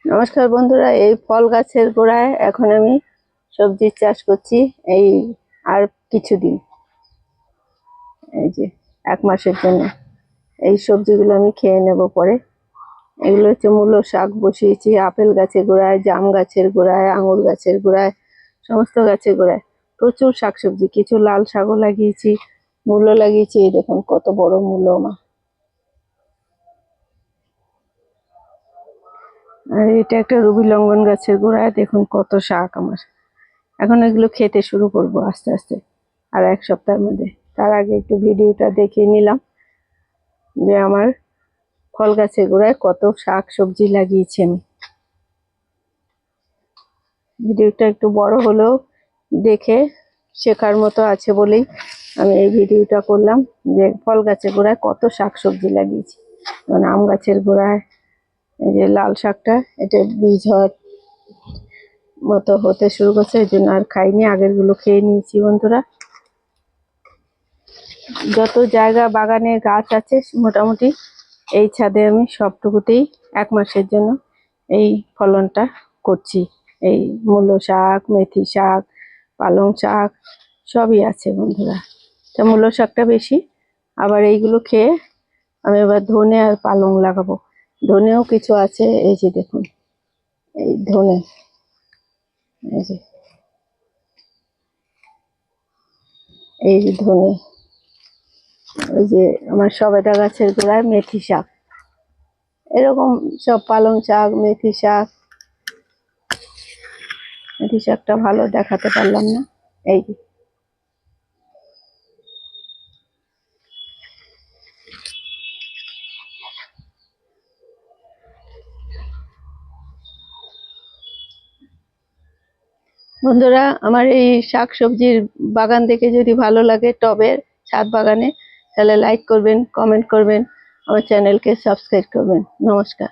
নমস্কার বন্ধুরা, এই ফল গাছের গোড়ায় এখন আমি সবজির চাষ করছি। এই আর কিছুদিন, এই যে 1 মাসের জন্য এই সবজিগুলো আমি খেয়ে নেব পরে। এগুলো হচ্ছে মূলো শাক বসিয়েছি আপেল গাছের গোড়ায়, জাম গাছের গোড়ায়, আঙুর গাছের গোড়ায়, সমস্ত গাছের গোড়ায় প্রচুর শাকসবজি। কিছু লাল শাকও লাগিয়েছি, মূলো লাগিয়েছি। এই দেখুন কত বড় মূলো আমার। আর এটা একটা রুবি লঙ্ঘন গাছের গোড়ায়, দেখুন কত শাক আমার। এখন এগুলো খেতে শুরু করব আস্তে আস্তে আর 1 সপ্তাহের মধ্যে। তার আগে একটু ভিডিওটা দেখিয়ে নিলাম যে আমার ফল গাছের গোড়ায় কত শাক সবজি লাগিয়েছি আমি। ভিডিওটা একটু বড় হলেও দেখে শেখার মতো আছে বলেই আমি এই ভিডিওটা করলাম, যে ফল গাছের গোড়ায় কত শাক সবজি লাগিয়েছি। যেমন আম গাছের গোড়ায় এই যে লাল শাকটা, এটা বীজ হওয়ার মতো হতে শুরু করছে, এই জন্য আর খাইনি, আগেরগুলো খেয়ে নিয়েছি বন্ধুরা। যত জায়গা বাগানে গাছ আছে মোটামুটি এই ছাদে আমি সবটুকুতেই 1 মাসের জন্য এই ফলনটা করছি। এই মূলো শাক, মেথি শাক, পালং শাক সবই আছে বন্ধুরা। তা মূলো শাকটা বেশি। আবার এইগুলো খেয়ে আমি এবার ধনে আর পালং লাগাবো। ধনেও কিছু আছে, এই যে দেখুন এই ধনে, এই যে এই ধনে, ওই যে আমার সবেদা গাছের গোড়ায় মেথি শাক, এরকম সব পালং শাক, মেথি শাক। মেথি শাকটা ভালো দেখাতে পারলাম না, এই যে বন্ধুরা, আমার এই শাক সবজির বাগান দেখে যদি ভালো লাগে, টবের ছাদ বাগানে, তাহলে লাইক করবেন, কমেন্ট করবেন, আমার চ্যানেলকে সাবস্ক্রাইব করবেন। নমস্কার।